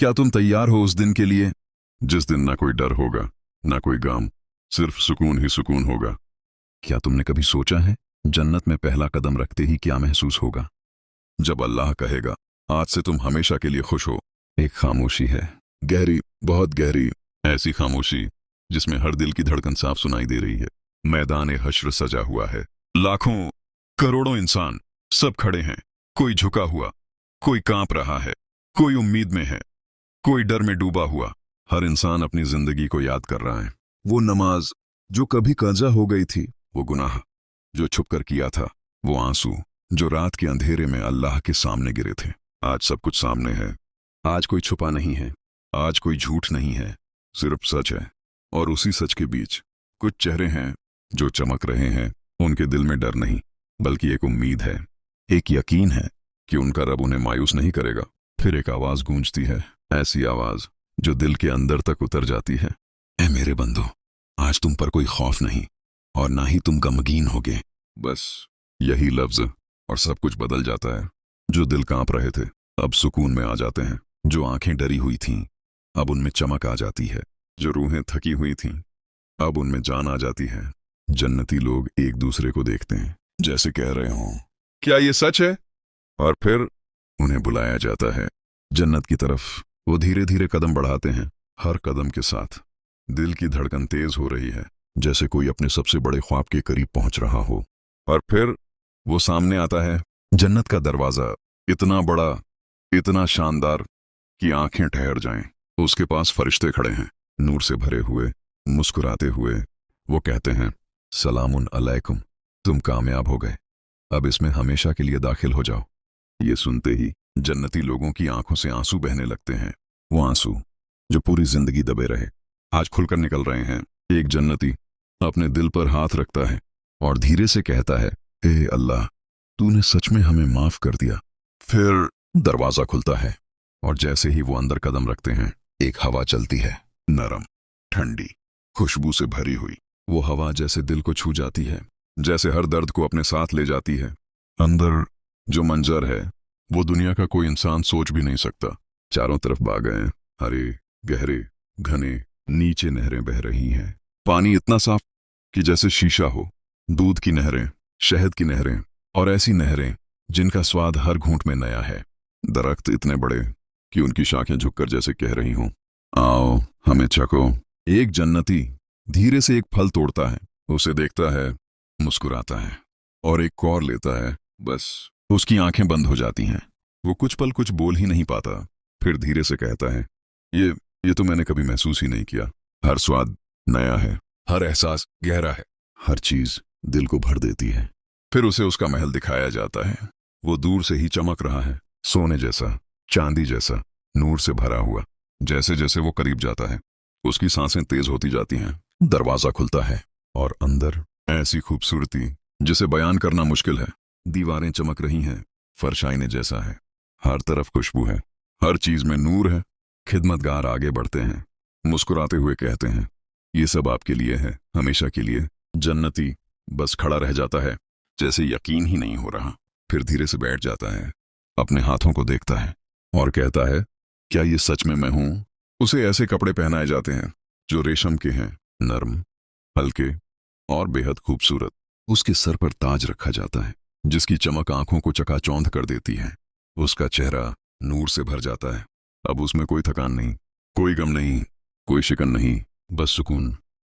क्या तुम तैयार हो उस दिन के लिए जिस दिन ना कोई डर होगा, ना कोई गम, सिर्फ सुकून ही सुकून होगा? क्या तुमने कभी सोचा है जन्नत में पहला कदम रखते ही क्या महसूस होगा? जब अल्लाह कहेगा, आज से तुम हमेशा के लिए खुश हो। एक खामोशी है, गहरी, बहुत गहरी, ऐसी खामोशी जिसमें हर दिल की धड़कन साफ सुनाई दे रही है। मैदान हश्र सजा हुआ है, लाखों करोड़ों इंसान सब खड़े हैं। कोई झुका हुआ, कोई कांप रहा है, कोई उम्मीद में है, कोई डर में डूबा हुआ। हर इंसान अपनी जिंदगी को याद कर रहा है। वो नमाज जो कभी कज़ा हो गई थी, वो गुनाह जो छुपकर किया था, वो आंसू जो रात के अंधेरे में अल्लाह के सामने गिरे थे। आज सब कुछ सामने है। आज कोई छुपा नहीं है, आज कोई झूठ नहीं है, सिर्फ सच है। और उसी सच के बीच कुछ चेहरे हैं जो चमक रहे हैं। उनके दिल में डर नहीं, बल्कि एक उम्मीद है, एक यकीन है कि उनका रब उन्हें मायूस नहीं करेगा। फिर एक आवाज गूंजती है, ऐसी आवाज जो दिल के अंदर तक उतर जाती है। ऐ मेरे बंदो, आज तुम पर कोई खौफ नहीं और ना ही तुम गमगीन होगे। बस यही लफ्ज और सब कुछ बदल जाता है। जो दिल कांप रहे थे अब सुकून में आ जाते हैं। जो आंखें डरी हुई थीं अब उनमें चमक आ जाती है। जो रूहें थकी हुई थीं अब उनमें जान आ जाती है। जन्नती लोग एक दूसरे को देखते हैं, जैसे कह रहे हों, क्या ये सच है? और फिर उन्हें बुलाया जाता है जन्नत की तरफ। वो धीरे धीरे कदम बढ़ाते हैं। हर कदम के साथ दिल की धड़कन तेज हो रही है, जैसे कोई अपने सबसे बड़े ख्वाब के करीब पहुंच रहा हो। और फिर वो सामने आता है, जन्नत का दरवाजा, इतना बड़ा, इतना शानदार कि आंखें ठहर जाएं। उसके पास फरिश्ते खड़े हैं, नूर से भरे हुए, मुस्कुराते हुए। वो कहते हैं, सलामुन अलैकुम, तुम कामयाब हो गए, अब इसमें हमेशा के लिए दाखिल हो जाओ। ये सुनते ही जन्नती लोगों की आंखों से आंसू बहने लगते हैं। वो आंसू जो पूरी जिंदगी दबे रहे, आज खुलकर निकल रहे हैं। एक जन्नती अपने दिल पर हाथ रखता है और धीरे से कहता है, ए अल्लाह, तूने सच में हमें माफ कर दिया। फिर दरवाजा खुलता है और जैसे ही वो अंदर कदम रखते हैं, एक हवा चलती है, नरम, ठंडी, खुशबू से भरी हुई। वो हवा जैसे दिल को छू जाती है, जैसे हर दर्द को अपने साथ ले जाती है। अंदर जो मंजर है वो दुनिया का कोई इंसान सोच भी नहीं सकता। चारों तरफ बागें, हरे, गहरे, घने, नीचे नहरें बह रही हैं। पानी इतना साफ कि जैसे शीशा हो। दूध की नहरें, शहद की नहरें और ऐसी नहरें जिनका स्वाद हर घूंट में नया है। दरख्त इतने बड़े कि उनकी शाखें झुककर जैसे कह रही हों, आओ हमें चखो। एक जन्नती धीरे से एक फल तोड़ता है, उसे देखता है, मुस्कुराता है और एक कौर लेता है। बस उसकी आंखें बंद हो जाती हैं। वो कुछ पल कुछ बोल ही नहीं पाता। फिर धीरे से कहता है, ये तो मैंने कभी महसूस ही नहीं किया। हर स्वाद नया है, हर एहसास गहरा है, हर चीज दिल को भर देती है। फिर उसे उसका महल दिखाया जाता है। वो दूर से ही चमक रहा है, सोने जैसा, चांदी जैसा, नूर से भरा हुआ। जैसे जैसे वो करीब जाता है, उसकी सांसें तेज होती जाती हैं। दरवाजा खुलता है और अंदर ऐसी खूबसूरती जिसे बयान करना मुश्किल है। दीवारें चमक रही हैं, फर्श आईने जैसा है, हर तरफ खुशबू है, हर चीज में नूर है। खिदमतगार आगे बढ़ते हैं, मुस्कुराते हुए कहते हैं, ये सब आपके लिए है, हमेशा के लिए। जन्नती बस खड़ा रह जाता है, जैसे यकीन ही नहीं हो रहा। फिर धीरे से बैठ जाता है, अपने हाथों को देखता है और कहता है, क्या ये सच में मैं हूं? उसे ऐसे कपड़े पहनाए जाते हैं जो रेशम के हैं, नरम, हल्के और बेहद खूबसूरत। उसके सर पर ताज रखा जाता है जिसकी चमक आंखों को चकाचौंध कर देती है। उसका चेहरा नूर से भर जाता है। अब उसमें कोई थकान नहीं, कोई गम नहीं, कोई शिकन नहीं, बस सुकून।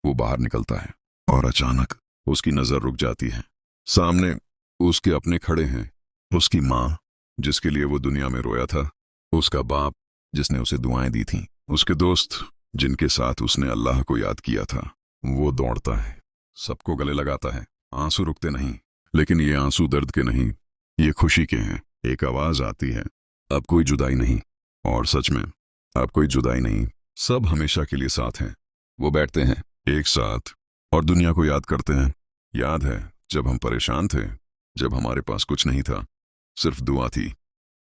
वो बाहर निकलता है और अचानक उसकी नजर रुक जाती है। सामने उसके अपने खड़े हैं, उसकी माँ जिसके लिए वो दुनिया में रोया था, उसका बाप जिसने उसे दुआएं दी थीं, उसके दोस्त जिनके साथ उसने अल्लाह को याद किया था। वो दौड़ता है, सबको गले लगाता है। आंसू रुकते नहीं, लेकिन ये आंसू दर्द के नहीं, ये खुशी के हैं। एक आवाज आती है, अब कोई जुदाई नहीं। और सच में अब कोई जुदाई नहीं, सब हमेशा के लिए साथ हैं। वो बैठते हैं एक साथ और दुनिया को याद करते हैं। याद है जब हम परेशान थे, जब हमारे पास कुछ नहीं था, सिर्फ दुआ थी।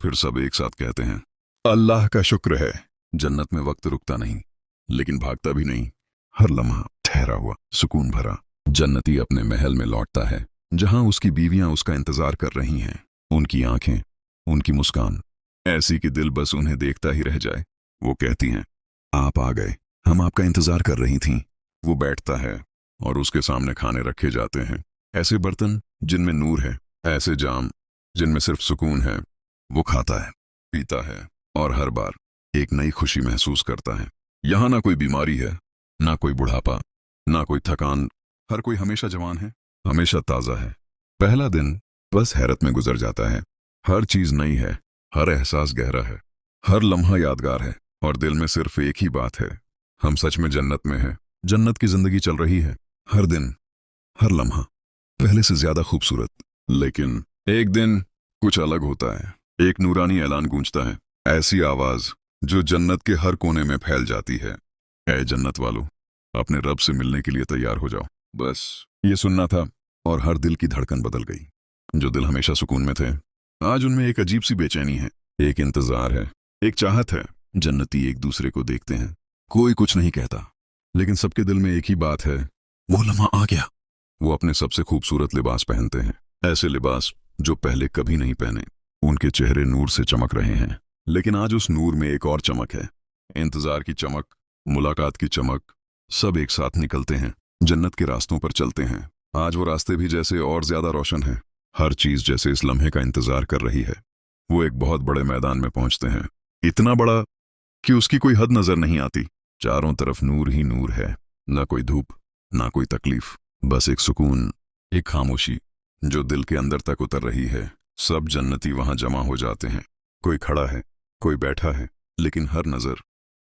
फिर सब एक साथ कहते हैं, अल्लाह का शुक्र है। जन्नत में वक्त रुकता नहीं, लेकिन भागता भी नहीं। हर लम्हा ठहरा हुआ, सुकून भरा। जन्नती अपने महल में लौटता है, जहां उसकी बीवियां उसका इंतजार कर रही हैं। उनकी आंखें, उनकी मुस्कान ऐसी कि दिल बस उन्हें देखता ही रह जाए। वो कहती हैं, आप आ गए, हम आपका इंतजार कर रही थीं। वो बैठता है और उसके सामने खाने रखे जाते हैं, ऐसे बर्तन जिनमें नूर है, ऐसे जाम जिनमें सिर्फ सुकून है। वो खाता है, पीता है और हर बार एक नई खुशी महसूस करता है। यहाँ ना कोई बीमारी है, ना कोई बुढ़ापा, ना कोई थकान, हर कोई हमेशा जवान है, हमेशा ताज़ा है। पहला दिन बस हैरत में गुजर जाता है। हर चीज़ नई है, हर एहसास गहरा है, हर लम्हा यादगार है और दिल में सिर्फ एक ही बात है, हम सच में जन्नत में हैं। जन्नत की जिंदगी चल रही है, हर दिन, हर लम्हा पहले से ज्यादा खूबसूरत। लेकिन एक दिन कुछ अलग होता है। एक नूरानी ऐलान गूंजता है, ऐसी आवाज जो जन्नत के हर कोने में फैल जाती है, ऐ जन्नत वालों, अपने रब से मिलने के लिए तैयार हो जाओ। बस ये सुनना था और हर दिल की धड़कन बदल गई। जो दिल हमेशा सुकून में थे, आज उनमें एक अजीब सी बेचैनी है, एक इंतजार है, एक चाहत है। जन्नती एक दूसरे को देखते हैं, कोई कुछ नहीं कहता, लेकिन सबके दिल में एक ही बात है, वो लम्हा आ गया। वो अपने सबसे खूबसूरत लिबास पहनते हैं, ऐसे लिबास जो पहले कभी नहीं पहने। उनके चेहरे नूर से चमक रहे हैं, लेकिन आज उस नूर में एक और चमक है, इंतजार की चमक, मुलाकात की चमक। सब एक साथ निकलते हैं, जन्नत के रास्तों पर चलते हैं। आज वो रास्ते भी जैसे और ज्यादा रोशन हैं, हर चीज जैसे इस लम्हे का इंतजार कर रही है। वो एक बहुत बड़े मैदान में पहुंचते हैं, इतना बड़ा कि उसकी कोई हद नजर नहीं आती। चारों तरफ नूर ही नूर है, ना कोई धूप, ना कोई तकलीफ, बस एक सुकून, एक खामोशी जो दिल के अंदर तक उतर रही है। सब जन्नती वहां जमा हो जाते हैं, कोई खड़ा है, कोई बैठा है, लेकिन हर नजर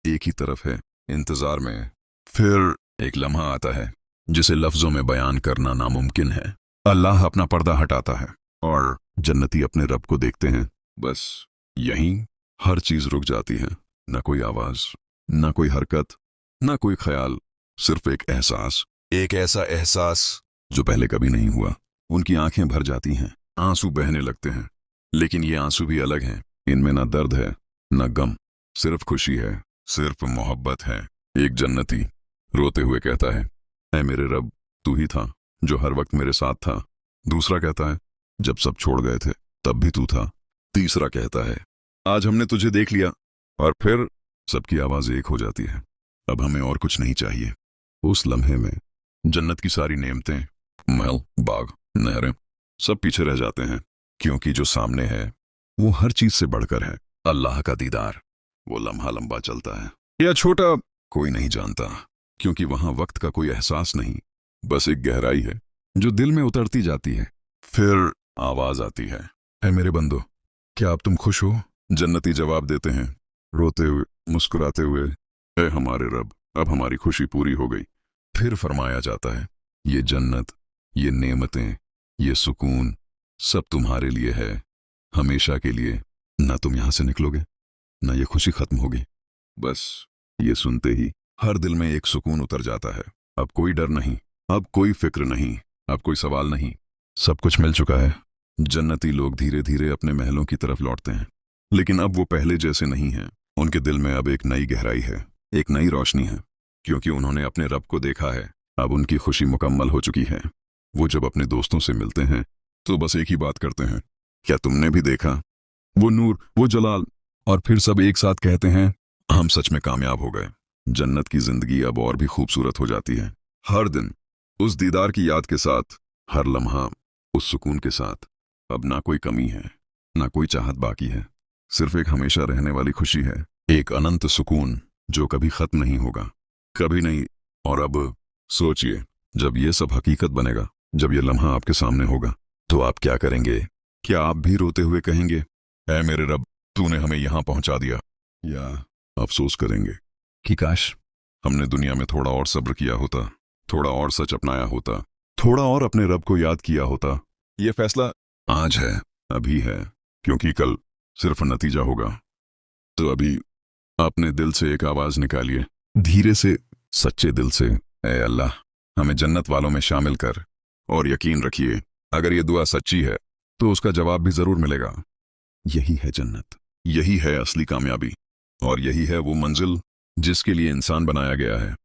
एक ही तरफ है, इंतजार में। फिर एक लम्हा आता है जिसे लफ्जों में बयान करना नामुमकिन है। अल्लाह अपना पर्दा हटाता है और जन्नती अपने रब को देखते हैं। बस यहीं हर चीज रुक जाती है, न कोई आवाज, न कोई हरकत, न कोई ख्याल, सिर्फ एक एहसास, एक ऐसा एहसास जो पहले कभी नहीं हुआ। उनकी आंखें भर जाती हैं, आंसू बहने लगते हैं, लेकिन ये आंसू भी अलग हैं। इनमें ना दर्द है, न गम, सिर्फ खुशी है, सिर्फ मोहब्बत है। एक जन्नती रोते हुए कहता है, ऐ मेरे रब, तू ही था जो हर वक्त मेरे साथ था। दूसरा कहता है, जब सब छोड़ गए थे तब भी तू था। तीसरा कहता है, आज हमने तुझे देख लिया। और फिर सबकी आवाज एक हो जाती है, अब हमें और कुछ नहीं चाहिए। उस लम्हे में जन्नत की सारी नेमतें, महल, बाग, नहरें, सब पीछे रह जाते हैं, क्योंकि जो सामने है वो हर चीज से बढ़कर है, अल्लाह का दीदार। वो लम्हा लंबा चलता है या छोटा, कोई नहीं जानता, क्योंकि वहां वक्त का कोई एहसास नहीं, बस एक गहराई है जो दिल में उतरती जाती है। फिर आवाज आती है, ऐ मेरे बंदो, क्या अब तुम खुश हो? जन्नती जवाब देते हैं, रोते हुए, मुस्कुराते हुए, ऐ हमारे रब, अब हमारी खुशी पूरी हो गई। फिर फरमाया जाता है, ये जन्नत, ये नेमतें, ये सुकून सब तुम्हारे लिए है, हमेशा के लिए। ना तुम यहां से निकलोगे, ना ये खुशी खत्म होगी। बस ये सुनते ही हर दिल में एक सुकून उतर जाता है। अब कोई डर नहीं, अब कोई फिक्र नहीं, अब कोई सवाल नहीं, सब कुछ मिल चुका है। जन्नती लोग धीरे धीरे अपने महलों की तरफ लौटते हैं, लेकिन अब वो पहले जैसे नहीं हैं। उनके दिल में अब एक नई गहराई है, एक नई रोशनी है, क्योंकि उन्होंने अपने रब को देखा है। अब उनकी खुशी मुकम्मल हो चुकी है। वो जब अपने दोस्तों से मिलते हैं तो बस एक ही बात करते हैं, क्या तुमने भी देखा वो नूर, वो जलाल? और फिर सब एक साथ कहते हैं, हम सच में कामयाब हो गए। जन्नत की जिंदगी अब और भी खूबसूरत हो जाती है, हर दिन उस दीदार की याद के साथ, हर लम्हा उस सुकून के साथ। अब ना कोई कमी है, ना कोई चाहत बाकी है, सिर्फ एक हमेशा रहने वाली खुशी है, एक अनंत सुकून जो कभी खत्म नहीं होगा, कभी नहीं। और अब सोचिए, जब ये सब हकीकत बनेगा, जब ये लम्हा आपके सामने होगा, तो आप क्या करेंगे? क्या आप भी रोते हुए कहेंगे, ऐ मेरे रब, तूने हमें यहां पहुंचा दिया? या अफसोस करेंगे कि काश हमने दुनिया में थोड़ा और सब्र किया होता, थोड़ा और सच अपनाया होता, थोड़ा और अपने रब को याद किया होता? ये फैसला आज है, अभी है, क्योंकि कल सिर्फ नतीजा होगा। तो अभी अपने दिल से एक आवाज निकालिए, धीरे से, सच्चे दिल से, ऐ अल्लाह, हमें जन्नत वालों में शामिल कर। और यकीन रखिए, अगर ये दुआ सच्ची है तो उसका जवाब भी जरूर मिलेगा। यही है जन्नत, यही है असली कामयाबी, और यही है वो मंजिल जिसके लिए इंसान बनाया गया है।